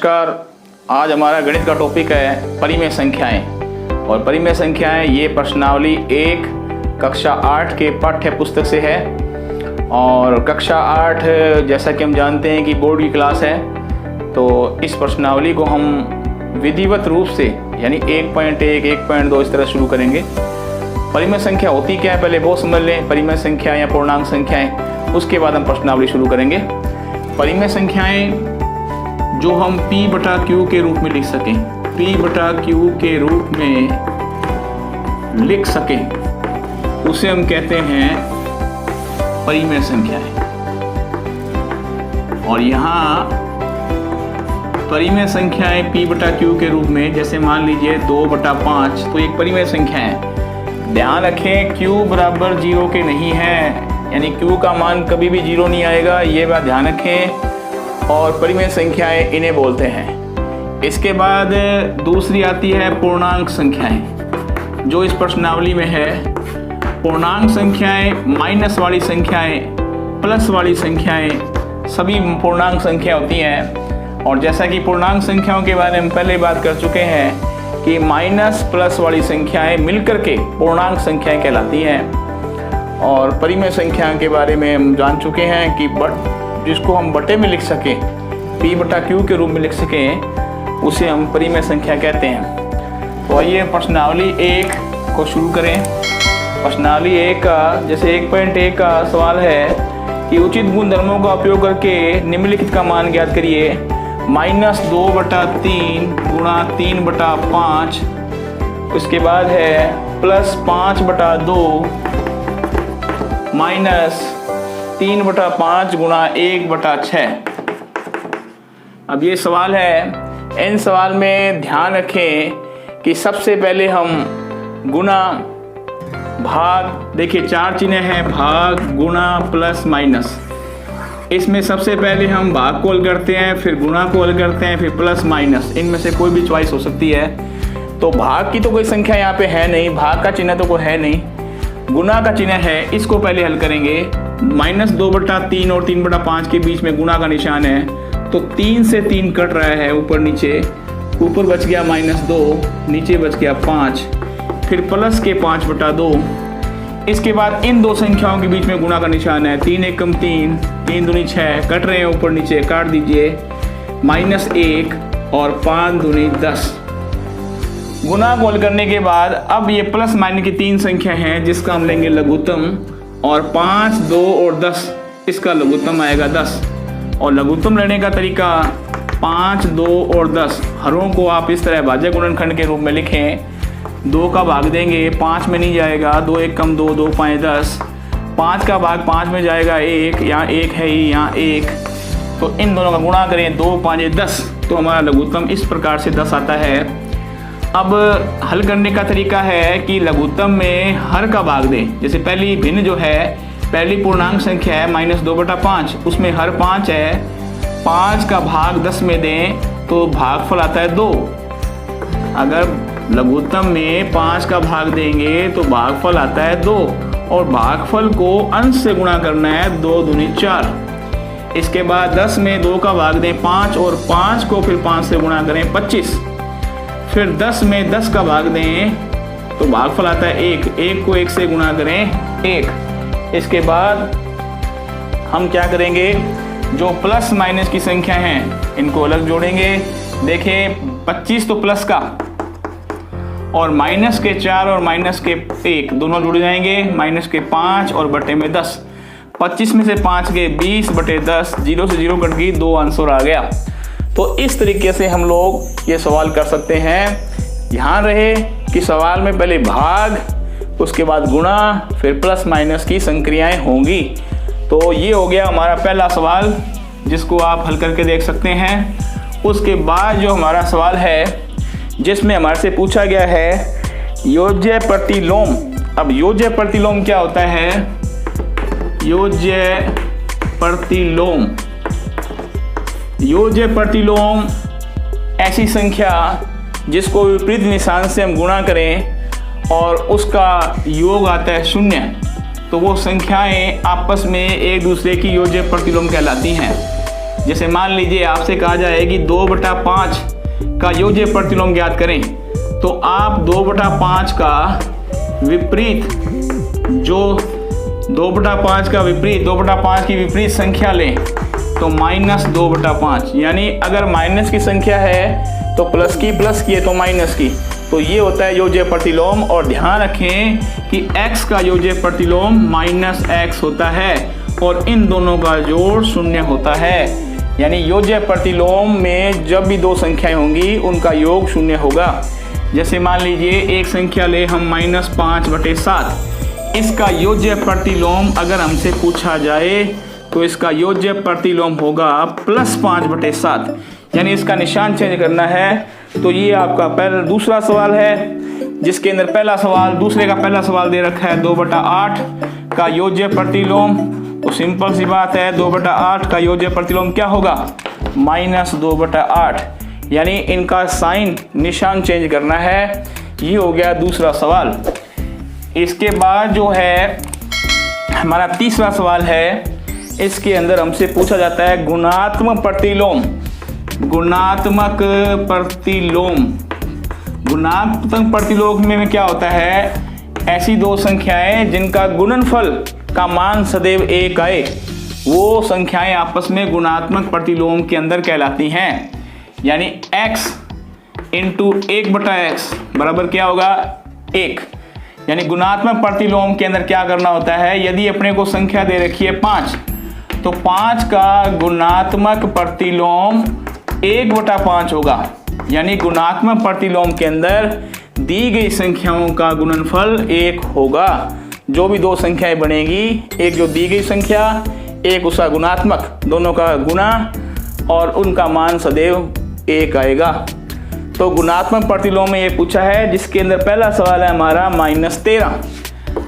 नमस्कार। आज हमारा गणित का टॉपिक है परिमेय संख्याएं। और परिमेय संख्याएं ये प्रश्नावली 1 कक्षा 8 के पाठ्य पुस्तक से है। और कक्षा 8 जैसा कि हम जानते हैं कि बोर्ड की क्लास है, तो इस प्रश्नावली को हम विधिवत रूप से यानी 1.1, 1.2 इस तरह शुरू करेंगे। परिमेय संख्या होती क्या है पहले वो समझ लें, परिमेय संख्या या पूर्णांक संख्याएं, उसके बाद हम प्रश्नावली शुरू करेंगे। परिमेय संख्याएं जो हम P/Q के रूप में लिख सकें, P/Q के रूप में लिख सकें, उसे हम कहते हैं परिमेय संख्याएं। और यहाँ परिमेय संख्याएं P/Q के रूप में, जैसे मान लीजिए 2/5, तो एक परिमेय संख्या है। ध्यान रखें Q बराबर 0 के नहीं है, यानी Q का मान कभी भी 0 नहीं आएगा, ये बात ध्यान रखें। और परिमेय संख्याएं इन्हें बोलते हैं। इसके बाद दूसरी आती है पूर्णांक संख्याएं, जो इस प्रश्नावली में है। पूर्णांक संख्याएं माइनस वाली संख्याएं, प्लस वाली संख्याएं, सभी पूर्णांक संख्या होती हैं। और जैसा कि पूर्णांक संख्याओं के बारे में पहले बात कर चुके हैं कि माइनस प्लस वाली संख्याएं मिलकर के पूर्णांक संख्याएं कहलाती हैं। और परिमेय संख्याओं के बारे में हम जान चुके हैं कि जिसको हम बटे में लिख सकें, P/Q के रूप में लिख सकें, उसे हम परिमेय संख्या कहते हैं। तो आइए प्रश्नावली 1 को शुरू करें। प्रश्नावली 1 का जैसे 1.1 का सवाल है कि उचित गुणधर्मों का उपयोग करके निम्नलिखित का मान ज्ञात करिए। -2/3 गुणा 3/5, उसके बाद है +5/2 माइनस 3/5 गुणा 1/6। अब ये सवाल है। इन सवाल में ध्यान रखें कि सबसे पहले हम गुणा भाग, देखिए 4 चिन्ह हैं, भाग, गुणा, प्लस, माइनस। इसमें सबसे पहले हम भाग को हल करते हैं, फिर गुणा को हल करते हैं, फिर प्लस माइनस। इनमें से कोई भी चॉइस हो सकती है। तो भाग की तो कोई संख्या यहाँ पे है नहीं, भाग का चिन्ह तो कोई है नहीं। गुणा का चिन्ह है, इसको पहले हल करेंगे। -2/3 और 3/5 के बीच में गुणा का निशान है, तो 3 से 3 कट रहा है ऊपर नीचे, ऊपर बच गया -2, नीचे बच गया 5, फिर प्लस के 5/2। इसके बाद इन दो संख्याओं के बीच में गुणा का निशान है, 3 × 3, 3 दूनी 6, कट रहे हैं ऊपर नीचे, काट दीजिए, -1 और 5 दूनी 10। गुणा को हल करने के बाद अब ये प्लस माइनस की 3 संख्या हैं, जिसका हम लेंगे लघुत्तम। और 5, 2 और 10, इसका लघुत्तम आएगा 10। और लघुत्तम लेने का तरीका 5, 2 और 10, हरों को आप इस तरह भाज्य गुणनखंड के रूप में लिखें। 2 का भाग देंगे, 5 में नहीं जाएगा, 2 × 1 = 2, 2 × 5 = 10। 5 का भाग 5 में जाएगा 1, यहाँ 1 है ही, यहाँ 1। तो इन दोनों का गुणा करें, 2 × 5 = 10, तो हमारा लघुत्तम इस प्रकार से 10 आता है। अब हल करने का तरीका है कि लघुत्तम में हर का भाग दें। जैसे पहली भिन्न जो है, पहली पूर्णांक संख्या है -2/5, उसमें हर 5 है, 5 का भाग 10 में दें तो भागफल आता है 2। अगर लघुत्तम में 5 का भाग देंगे तो भागफल आता है 2, और भागफल को अंश से गुणा करना है, 2 दूनी 4। इसके बाद 10 में 2 का भाग दें 5, और 5 को फिर 5 से गुणा करें 25। फिर 10 में 10 का भाग दें तो भागफल आता है 1, 1 को 1 से गुणा करें 1। इसके बाद हम क्या करेंगे, जो प्लस माइनस की संख्या हैं इनको अलग जोड़ेंगे। देखें 25 तो प्लस का, और माइनस के 4 और माइनस के 1 दोनों जुड़ जाएंगे, -5 और बटे में 10। 25 में से 5 गए 20/10, 0 से 0 कट गई, 2 आंसर आ गया। तो इस तरीके से हम लोग ये सवाल कर सकते हैं। ध्यान रहे कि सवाल में पहले भाग, उसके बाद गुणा, फिर प्लस माइनस की संक्रियाएं होंगी। तो ये हो गया हमारा पहला सवाल, जिसको आप हल करके देख सकते हैं। उसके बाद जो हमारा सवाल है, जिसमें हमारे से पूछा गया है योज्य प्रतिलोम। अब योज्य प्रतिलोम क्या होता है? योज्य प्रतिलोम, योज्य प्रतिलोम ऐसी संख्या जिसको विपरीत निशान से हम गुणा करें और उसका योग आता है 0, तो वो संख्याएं आपस में एक दूसरे की योज्य प्रतिलोम कहलाती हैं। जैसे मान लीजिए आपसे कहा जाए कि 2/5 का योज्य प्रतिलोम ज्ञात करें, तो आप 2/5 का विपरीत जो 2/5 का विपरीत 2/5 की विपरीत संख्या लें तो -2/5, यानी अगर माइनस की संख्या है तो प्लस की है तो माइनस की, तो ये होता है योज्य प्रतिलोम। और ध्यान रखें कि x का योज्य प्रतिलोम -x होता है और इन दोनों का जोड़ 0 होता है, यानी योज्य प्रतिलोम में जब भी दो संख्याएं होंगी उनका योग 0 होगा। जैसे मान लीजिए एक संख्या ले हम -5/7, इसका योज्य प्रतिलोम अगर हमसे पूछा जाए तो इसका योज्य प्रतिलोम होगा +5/7, यानी इसका निशान चेंज करना है। तो ये आपका दूसरा सवाल है, जिसके अंदर पहला सवाल दूसरे का पहला सवाल दे रखा है 2/8 का योज्य प्रतिलोम। तो सिंपल सी बात है, 2/8 का योज्य प्रतिलोम क्या होगा? -2/8, यानी इनका साइन निशान चेंज करना है। ये हो गया दूसरा सवाल। इसके बाद जो है हमारा तीसरा सवाल है, इसके अंदर हमसे पूछा जाता है गुणात्मक प्रतिलोम। गुणात्मक प्रतिलोम में क्या होता है? ऐसी दो संख्याएं जिनका गुणनफल का मान सदैव 1 आए, वो संख्याएं आपस में गुणात्मक प्रतिलोम के अंदर कहलाती हैं। यानी x × 1/x बराबर क्या होगा? 1। यानी गुणात्मक प्रतिलोम के अंदर क्या करना होता है? यदि अपने को संख्या दे रखी है 5, तो 5 का गुणात्मक प्रतिलोम 1/5 होगा। यानी गुणात्मक प्रतिलोम के अंदर दी गई संख्याओं का गुणनफल 1 होगा। जो भी दो संख्याएं बनेगी, एक जो दी गई संख्या, एक उसका गुणात्मक, दोनों का गुणा और उनका मान सदैव 1 आएगा। तो गुणात्मक प्रतिलोम में ये पूछा है, जिसके अंदर पहला सवाल है हमारा -13।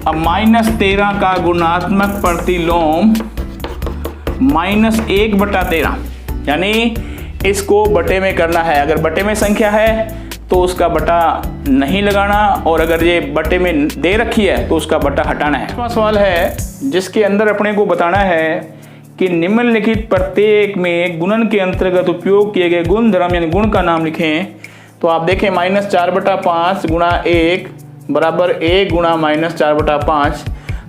अब -13 का गुणात्मक प्रतिलोम -1/13, यानी इसको बटे में करना है। अगर बटे में संख्या है तो उसका बटा नहीं लगाना, और अगर ये बटे में दे रखी है तो उसका बटा हटाना है। दूसरा सवाल है, जिसके अंदर अपने को बताना है कि निम्नलिखित प्रत्येक में गुणन के अंतर्गत उपयोग किए गए गुण धर्म यानी गुण का नाम लिखें। तो आप देखें -4/5 गुणा 1 बराबर 1 गुणा -4/5।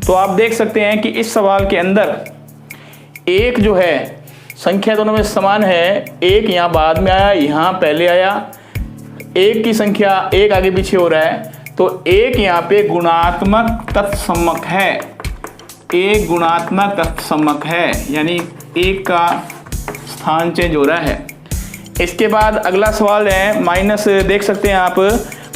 तो आप देख सकते हैं कि इस सवाल के अंदर एक जो है संख्या दोनों में समान है, एक यहाँ बाद में आया, यहाँ पहले आया, एक की संख्या एक आगे पीछे हो रहा है, तो एक यहाँ पे गुणात्मक तत्समक है, एक गुणात्मक तत्समक है, यानी एक का स्थान चेंज हो रहा है। इसके बाद अगला सवाल है माइनस, देख सकते हैं आप,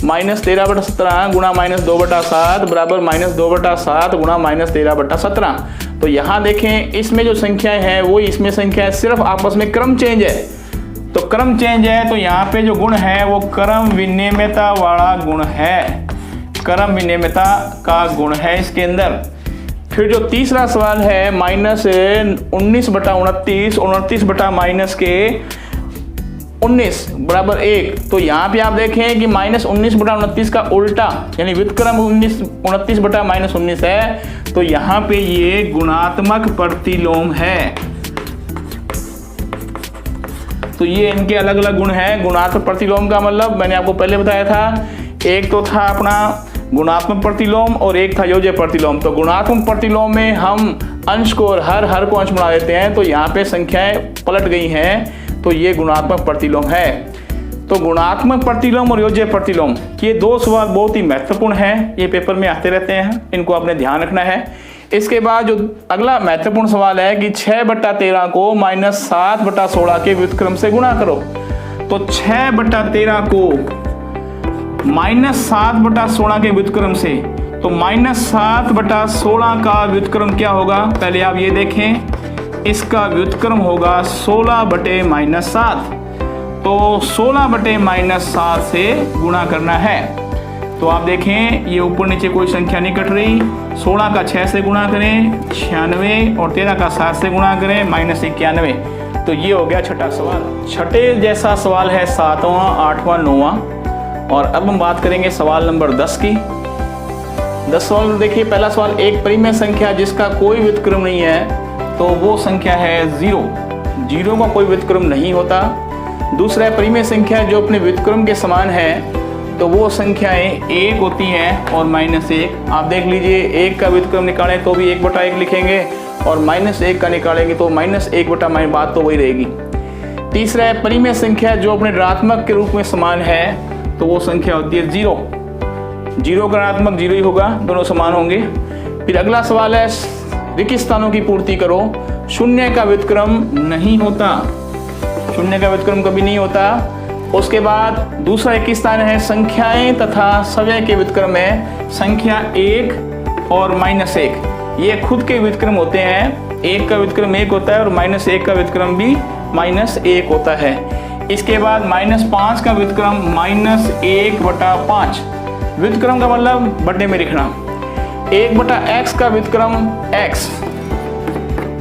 -13/17 गुणा -2/7 बराबर -2/7 गुणा -13/17। तो यहाँ देखें इसमें जो संख्याएं हैं वो इसमें संख्याएं, सिर्फ आपस में क्रम चेंज है। तो क्रम चेंज है तो यहाँ पे जो गुण है वो क्रम विनिमयता वाला गुण है, क्रम विनिमयता का गुण है इसके अंदर। फिर जो तीसरा सवाल है -19/29, 29 बटा -19 बराबर 1। तो यहाँ पे आप देखें कि -19/29 का उल्टा यानी व्युत्क्रम 29 बटा -19 है, तो यहाँ पे ये गुणात्मक प्रतिलोम है। तो ये इनके अलग अलग गुण हैं। गुणात्मक प्रतिलोम का मतलब मैंने आपको पहले बताया था, एक तो था अपना गुणात्मक प्रतिलोम और एक था योज्य प्रतिलोम। तो गुणात्मक प्रतिलोम में हम अंश को और हर को अंश बना देते हैं, तो यहाँ पे संख्याएं पलट गई हैं, तो ये गुणात्मक प्रतिलोम है। तो गुणात्मक प्रतिलोम और योज्य प्रतिलोम, ये दो सवाल बहुत ही महत्वपूर्ण हैं, ये पेपर में आते रहते हैं, इनको आपने ध्यान रखना है। इसके बाद जो अगला महत्वपूर्ण सवाल है कि 6/13 को -7/16 के व्युत्क्रम से गुणा करो। तो 6/13 को -7/16 के व्युत्क्रम से, तो -7/16 का व्युत्क्रम क्या होगा? पहले आप ये देखें, इसका व्युत्क्रम होगा 16/-7। तो 16/-7 से गुणा करना है। तो आप देखें ये ऊपर नीचे कोई संख्या नहीं कट रही। 16 का 6 से गुणा करें 96 और 13 का 7 से गुणा करें -91। तो ये हो गया छठा सवाल। छठे जैसा सवाल है 7वां, 8वां, 9वां। और अब हम बात करेंगे सवाल नंबर 10 की। 10 सवाल में देखिए, पहला सवाल, एक परिमेय संख्या जिसका कोई व्युत्क्रम नहीं है, तो वो संख्या है 0। जीरो का कोई व्युत्क्रम नहीं होता। दूसरा है परिमेय संख्या जो अपने व्युत्क्रम के समान है तो वो संख्याएं एक होती हैं और -1। आप देख लीजिए, एक का व्युत्क्रम निकालें तो भी 1/1 लिखेंगे और -1 का निकालेंगे तो -1/, बात तो वही रहेगी। तीसरा है परिमेय संख्या जो अपने ऋणात्मक के रूप में समान है तो वो संख्या होती है 0। 0 का ऋणात्मक 0 ही होगा, दोनों समान होंगे। फिर अगला सवाल है रिक्त स्थानों की पूर्ति करो। शून्य का व्युत्क्रम नहीं होता, शून्य का व्युत्क्रम कभी नहीं होता। उसके बाद दूसरा रिक्त स्थान है संख्याएं तथा सव्यय के व्युत्क्रम है संख्या 1 और -1। ये खुद के व्युत्क्रम होते हैं, 1 का व्युत्क्रम 1 होता है और -1 का व्युत्क्रम भी -1 होता है। इसके बाद -5 का व्युत्क्रम -1/5। व्युत्क्रम का मतलब बटे में लिखना। 1/x का व्युत्क्रम x,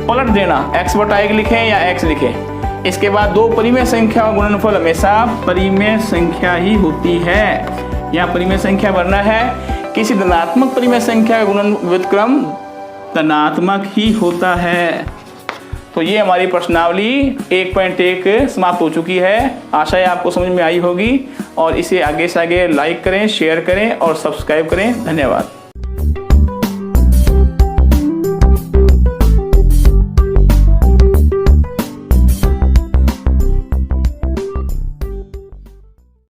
पलट देना, x/1 लिखें या x लिखें। इसके बाद दो परिमेय संख्या का गुणनफल हमेशा परिमेय संख्या ही होती है। यहाँ परिमेय संख्या भरना है, किसी धनात्मक परिमेय संख्या का गुणन व्युत्क्रम धनात्मक ही होता है। तो ये हमारी प्रश्नावली 1.1 समाप्त हो चुकी है। आशा है आपको समझ में आई होगी और इसे आगे से आगे लाइक करें, शेयर करें और सब्सक्राइब करें। धन्यवाद।